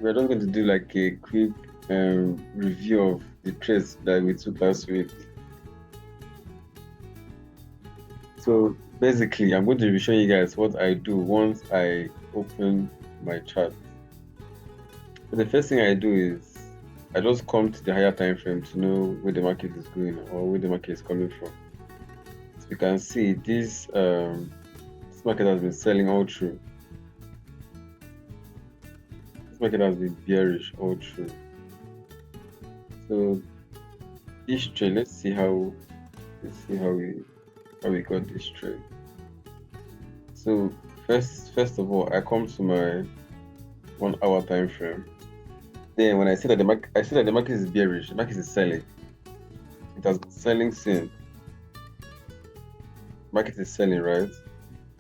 we're just going to do like a quick review of the trades that we took last week. So basically, I'm going to be showing you guys what I do once I open my chart. So the first thing I do is I just come to the higher time frame to know where the market is going or where the market is coming from. So you can see this market has been selling all through. This market has been bearish all through. So this trade, let's see how we got this trade. So first of all, I come to my 1 hour time frame. Then when I see that the market is bearish, the market is selling. It has been selling since. Market is selling, right?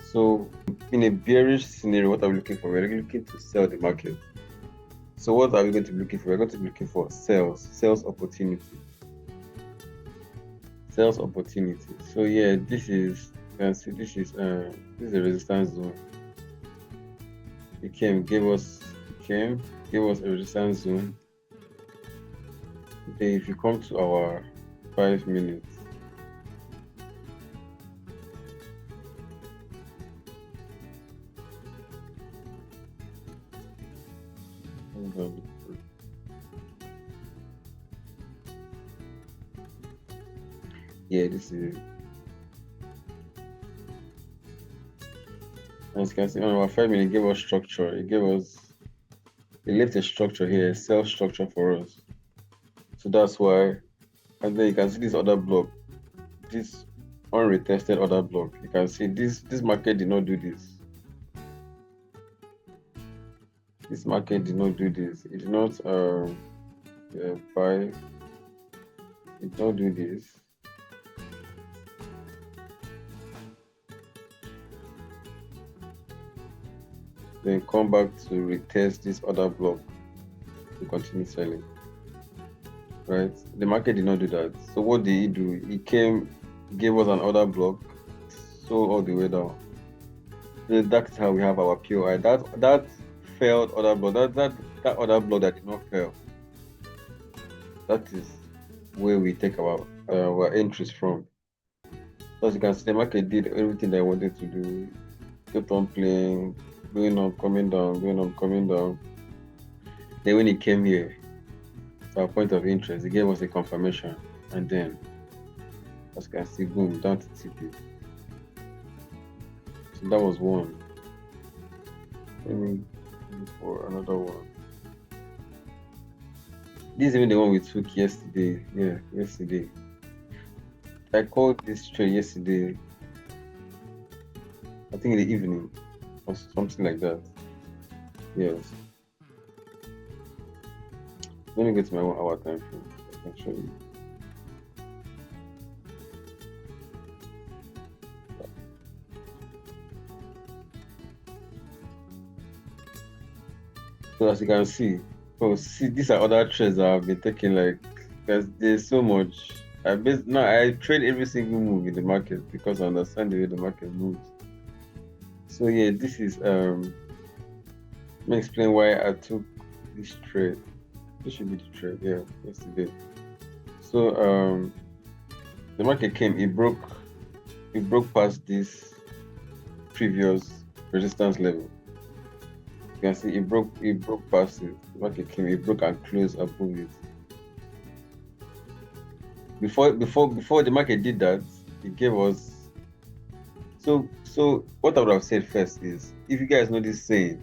So in a bearish scenario, what are we looking for? We're looking to sell the market. So what are we going to be looking for? We're going to be looking for sales opportunity. Sales opportunity. So yeah, this is, you can see this is a resistance zone. It gave us a resistance zone. Then if you come to our 5 minutes, yeah, this is, as you can see on our 5 minute, it gave us structure. It left a structure here, a sell structure for us. So that's why, and then you can see this other block, this unretested other block. You can see this market did not do this. This market did not do this. It did not buy. It did not do this. Then come back to retest this other block to continue selling. Right? The market did not do that. So what did he do? He came, gave us another block, sold all the way down. So that's how we have our POI. That failed other block. That other block that did not fail. That is where we take our entries from. So as you can see, the market did everything that I wanted to do. Kept on playing, going up, coming down, going up, coming down. Then when it came here, our point of interest, it gave us a confirmation, and then as you can see, boom, down to TP. So that was one. Let me look for another one. This is even the one we took yesterday. Yeah, yesterday. I called this trade yesterday, I think in the evening or something like that. Yes. Let me go to my 1 hour time frame. I can show you. So as you can see, these are other trades that I've been taking. Like there's so much. I trade every single move in the market because I understand the way the market moves. So yeah, this is let me explain why I took this trade. This should be the trade, yeah, yesterday. So the market came, it broke past this previous resistance level. You can see it broke past it. The market came, it broke and closed above it. Before the market did that, it gave us. So what I would have said first is, if you guys know this saying,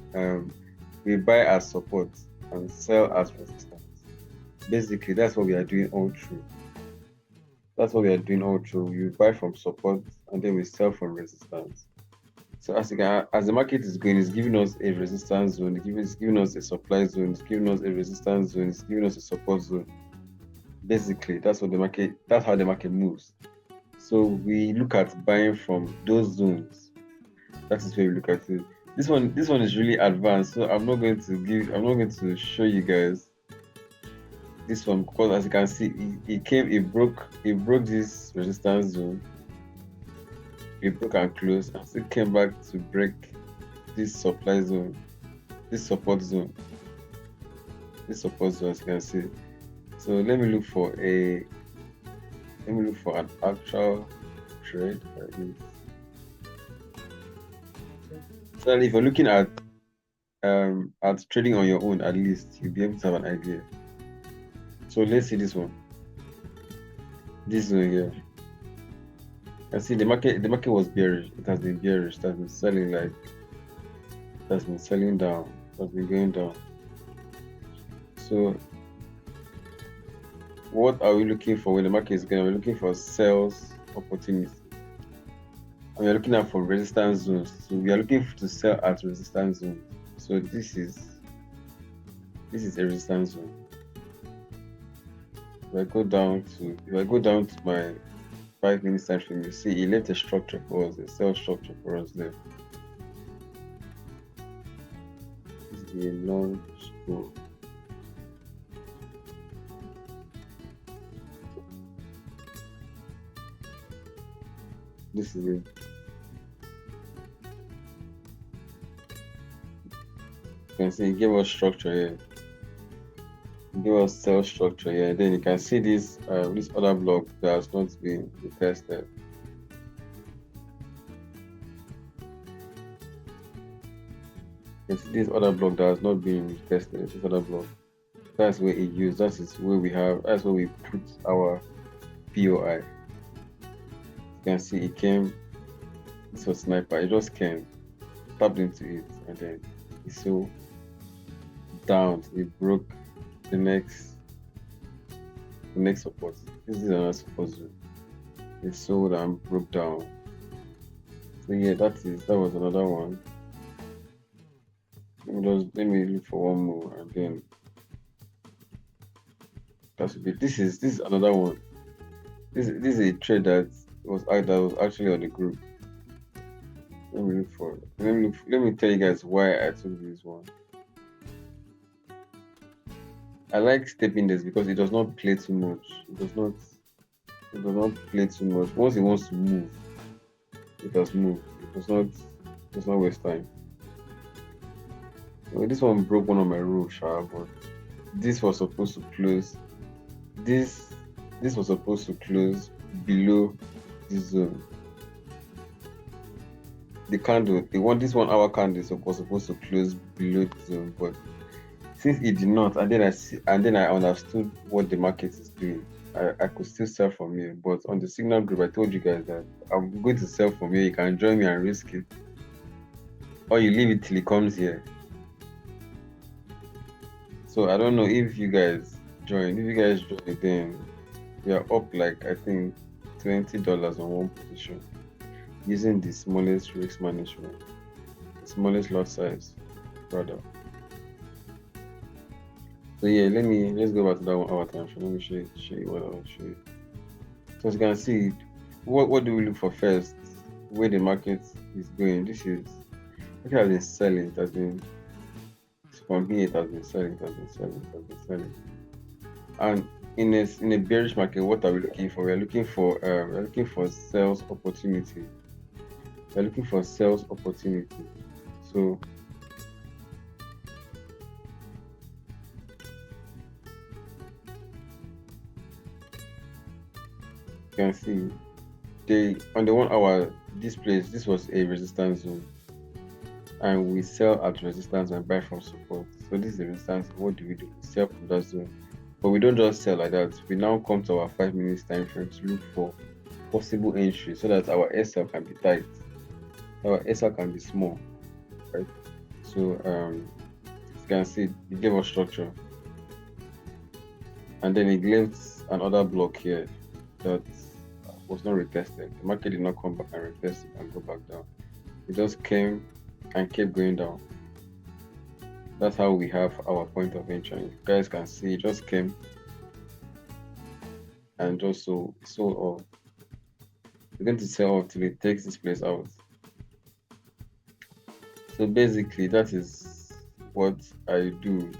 we buy as support and sell as resistance. Basically, that's what we are doing all through. We buy from support and then we sell from resistance. So as the market is going, it's giving us a resistance zone, it's giving us a supply zone, it's giving us a resistance zone, it's giving us a support zone. Basically, that's how the market moves. So we look at buying from those zones. That is where we look at it. This one is really advanced, so I'm not going to show you guys this one, because as you can see, it broke this resistance zone. It broke and closed, and still came back to break this supply zone, this support zone. this support zone, as you can see. So let me look for an actual trade like this. So if you're looking at trading on your own, at least you'll be able to have an idea. So let's see this one. This one here. I see the market was bearish. It has been bearish. It has been selling down. It has been going down. So what are we looking for when the market is going? We're looking for sales opportunities. And we're looking at for resistance zones. So we are looking to sell at resistance zones. So this is a resistance zone. If I go down to my 5 minutes time frame, you see it left a structure for us, a sell structure for us there. This is a long scroll. This is it. You can see it gave us structure here. It gave us sell structure here. Then you can see this other block that has not been retested. You can see this other block that has not been retested. This other block. That's where it used. That's where we put our POI. You can see it came. This was sniper. It just came, tapped into it, and then it sold down. It broke the next support. This is another support zone. It sold and broke down. So yeah, that was another one. Let me look for one more, and then that should be. This is another one. This is a trade that was actually on the group. Let me tell you guys why I took this one. I like stepping this because it does not play too much. It does not play too much. Once it wants to move, it does move. It does not waste time. Well, this one broke one of my rules, but this was supposed to close. This was supposed to close below this zone. This 1 hour candle was supposed to close below the zone, but since it did not, and then I understood what the market is doing, I could still sell from here. But on the signal group, I told you guys that I'm going to sell from here. You can join me and risk it, or you leave it till it comes here. So I don't know if you guys join. If you guys join, then we are up like I think $20 on one position using the smallest risk management, the smallest lot size, rather. So yeah, let's go back to that 1 hour time frame. Let me show you what I want to show you. So as you can see, what do we look for first? Where the market is going. Market has been selling. It has been from here. It has been selling. And in a bearish market, what are we looking for? We're looking for sales opportunity. We're looking for sales opportunity. So you can see on the 1 hour, this was a resistance zone, and we sell at resistance and buy from support. So this is the resistance. What do? We sell from that zone, but we don't just sell like that. We now come to our 5 minutes time frame to look for possible entry so that our SL can be tight, our SL can be small, right? So as you can see, it gave us structure, and then it left another block here that was not retested. The market did not come back and retest it and go back down. It just came and kept going down. That's how we have our point of entry. You guys can see it just came and just sold off. We're going to sell off till it takes this place out. So basically, that is what I do.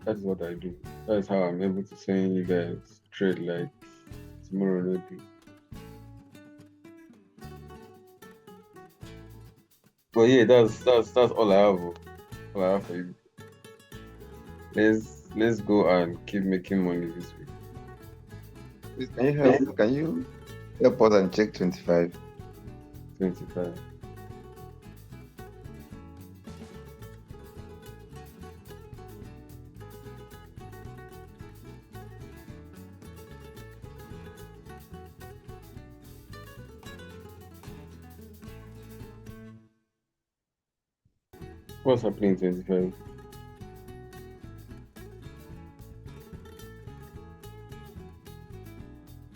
That is what I do. That is how I'm able to send you guys trade like tomorrow no day. But yeah, that's all I have. All I have for you. let's go and keep making money this week. Please, can you help us and check 25? 25. What's happening in 25?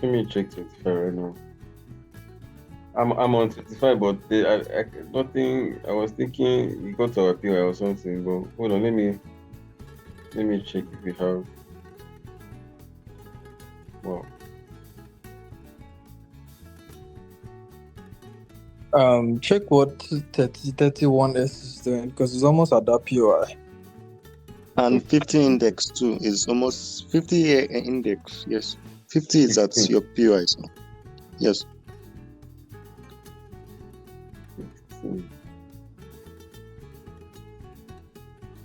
Let me check 25 right now. I'm on 25, but nothing. I was thinking you got to appeal or something, but hold on, let me check if we have. Wow. Check what 31S is doing because it's almost at that POI. And 50 index too is almost 50 year index. Yes, 50 is at 50. your POI. So. Yes.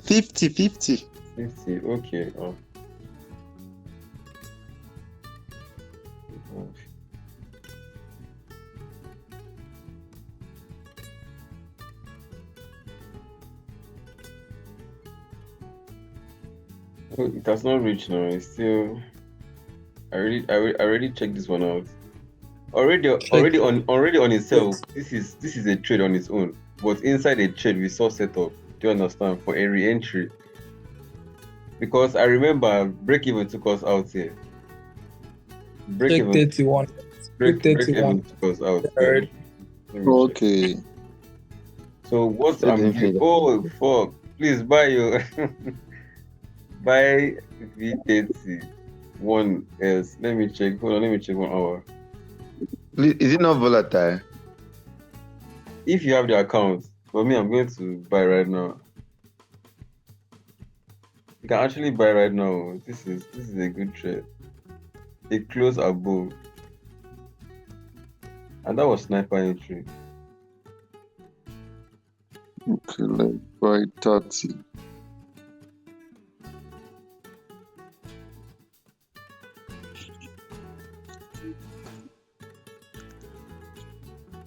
50. 50. Okay. Oh. Oh, it has not reached now. It's still. I already checked this one out. Already on itself. This is a trade on its own. But inside a trade, we saw setup. Do you understand? For a re-entry. Because I remember break even took us out here. Break Check even 31. break Check 31. even took us out. Third. Let me check. Okay. So what Let I'm him doing? figure. Oh fuck! Please buy your buy V30 one S. Let me check. Hold on. Let me check 1 hour. Please, is it not volatile? If you have the account, for me, I'm going to buy right now. You can actually buy right now. This is a good trade. It closed above, and that was sniper entry. Okay, let's buy 30.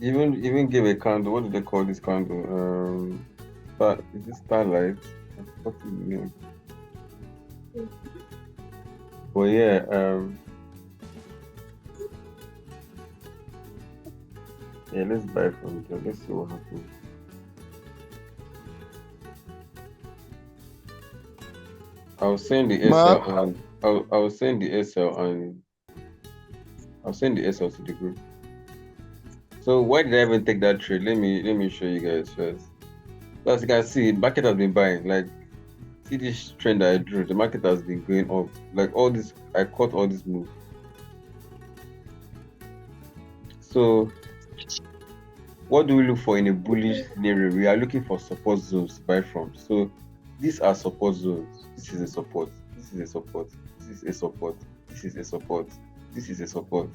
Even gave a candle. What do they call this candle? Is this starlight? What is the name? But yeah, yeah. Let's buy from there. Let's see what happens. I'll send the SL and I'll send the SL and I'll send the SL to the group. So why did I even take that trade? Let me show you guys first. As you can see, market has been buying. Like, see this trend that I drew. The market has been going up. Like all this, I caught all this move. So what do we look for in a bullish scenario? We are looking for support zones to buy from. So these are support zones. This is a support. This is a support. This is a support. This is a support. This is a support.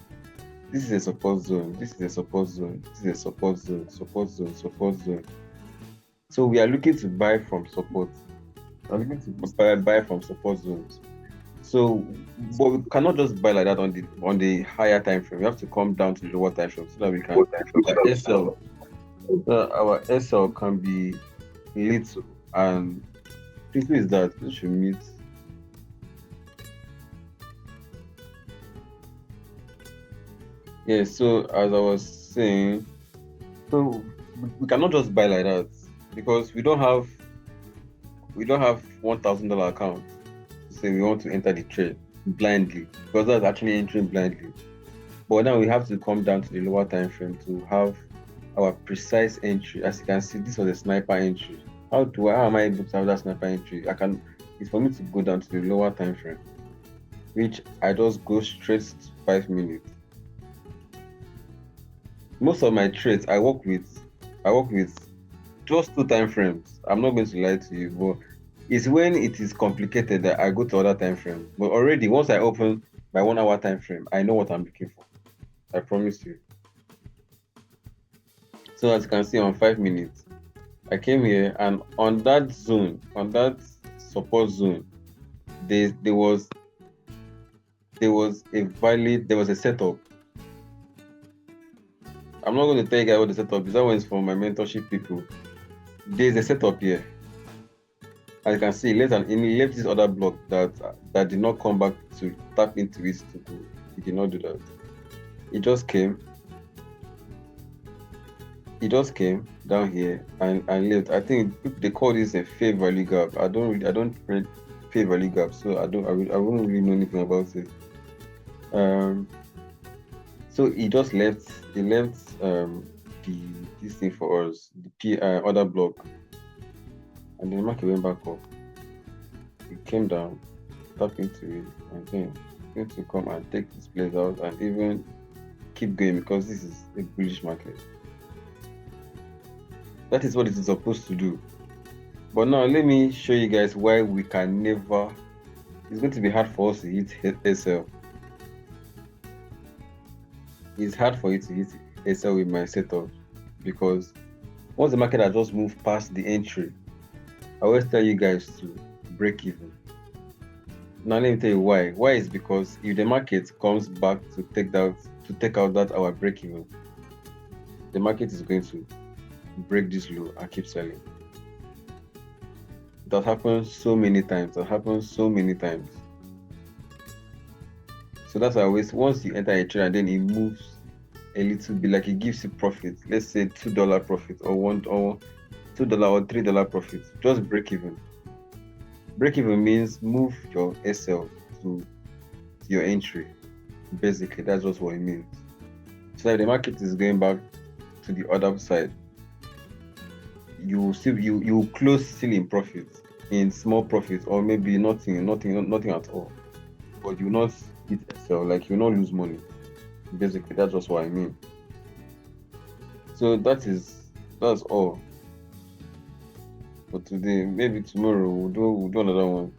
This is a support zone. This is a support zone. This is a support zone. Support zone. Support zone. So we are looking to buy from support. I'm looking to buy from support zones. So, but we cannot just buy like that on the higher time frame. We have to come down to the lower time frame so that we can our SL can be little and quickly is that we should meet. Yeah, so as I was saying, so we cannot just buy like that because we don't have $1,000 account to say we want to enter the trade blindly because that's actually entering blindly. But now we have to come down to the lower time frame to have our precise entry. As you can see, this was a sniper entry. How am I able to have that sniper entry? It's for me to go down to the lower time frame, which I just go straight to 5 minutes. Most of my trades I work with just 2 time frames. I'm not going to lie to you, but it's when it is complicated that I go to other time frame. But already once I open my 1 hour time frame, I know what I'm looking for. I promise you. So as you can see on 5 minutes, I came here and on that zone, on that support zone, there was a setup. I'm not going to tell you guys what the setup is. That one is for my mentorship people. There's a setup here. As you can see, he left this other block that did not come back to tap into it to go. He did not do that. He just came down here and left. I think they call this a fair value gap. I don't trade fair value gap, so I wouldn't really know anything about it. So he just left. He left this thing for us, the other block, and then the market went back up. It came down, tapped into it, and then going to come and take this place out and even keep going because this is a bullish market. That is what it is supposed to do. But now let me show you guys why we can never. It's going to be hard for us to hit SL. It's hard for you to hit SL with my setup because once the market has just moved past the entry, I always tell you guys to break even. Now let me tell you why. Why is because if the market comes back to take out that our break even, the market is going to break this low and keep selling. That happens so many times. So that's why I always, once you enter a trade and then it moves a little bit, like it gives you profit, let's say $2 profit or $2 or $3 profit, just break even. Break even means move your SL to your entry. Basically, that's just what it means. So if the market is going back to the other side, you close still in profit, in small profit, or maybe nothing at all. But you not hit SL, like you not lose money. Basically, that's just what I mean. So that's all for today. Maybe tomorrow we'll do another one.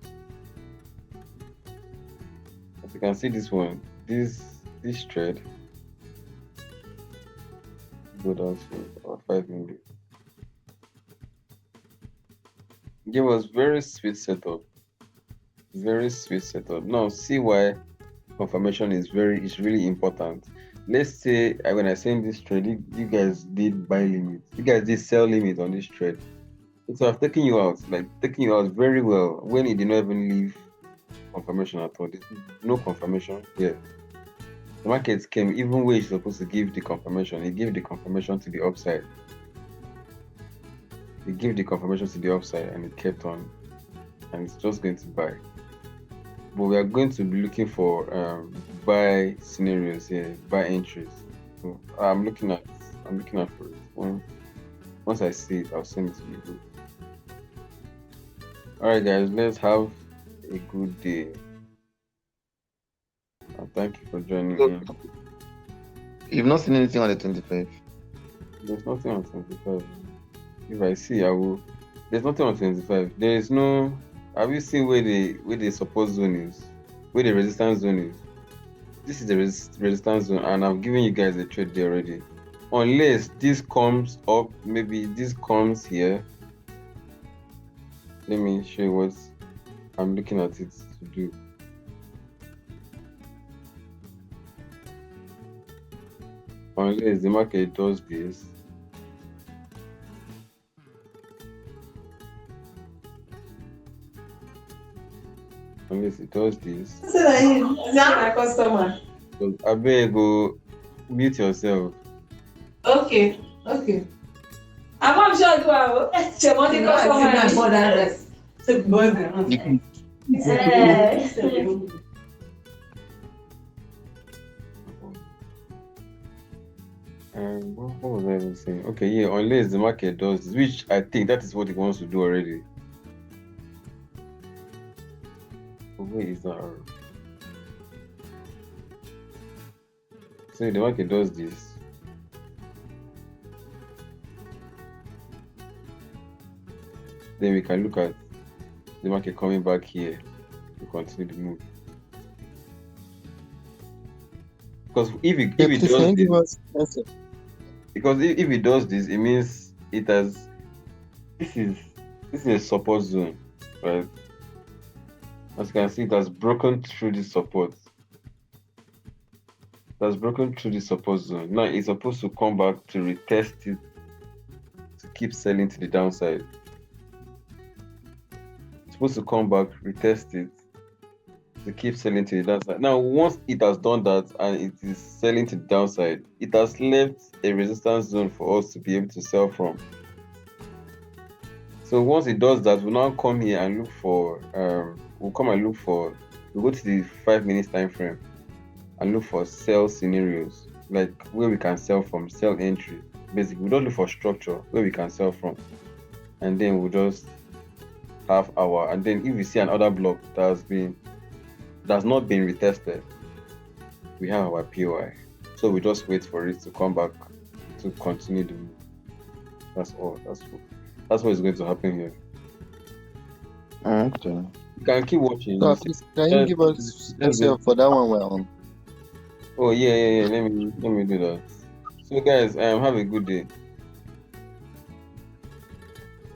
As you can see, this one, this trade, go down to about 5 minutes. Give us very sweet setup. Now see why confirmation is really important. Let's say when I send this trade, you guys did buy limit, you guys did sell limit on this trade. So I've taken you out very well when it did not even leave confirmation at all. There's no confirmation here. The markets came even where it's supposed to give the confirmation. It gave the confirmation to the upside. It gave the confirmation to the upside and it kept on, and it's just going to buy. But we are going to be looking for buy scenarios here, buy entries. So I'm looking out for it. Once I see it, I'll send it to you. Alright guys, let's have a good day. And thank you for joining in. You've not seen anything on the 25? There's nothing on 25. If I see, I will. There's nothing on 25. There is no. Have you seen where the support zone is? Where the resistance zone is? This is the resistance zone, and I've given you guys a trade there already. Unless this comes up, maybe this comes here. Let me show you what I'm looking at it to do. Unless the market does this. Unless it does this. My customer. So I beg go mute yourself. Okay. I'm sure you are. She want to customer more than this. What was I even saying? Okay, yeah, unless the market does this, which I think that is what it wants to do already. Where is that arrow? So if the market does this, then we can look at the market coming back here to continue the move. Because if it does this, it means it has. This is a support zone, right? As you can see, it has broken through the support. It has broken through the support zone. Now it's supposed to come back to retest it to keep selling to the downside. It's supposed to come back, retest it to keep selling to the downside. Now, once it has done that and it is selling to the downside, it has left a resistance zone for us to be able to sell from. So once it does that, we'll now come here and look for we'll go to the 5 minutes time frame and look for sell scenarios, like where we can sell from, sell entry. Basically, we don't look for structure where we can sell from, and then we'll just have our, and then if we see another block that's not been retested, we have our POI. So we just wait for it to come back to continue the move. That's all. That's what is going to happen here. Okay. You can keep watching. So please, can you give us yourself for that one we're on? Oh yeah. Let me do that. So guys, have a good day.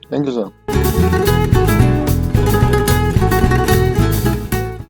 Thank you, sir.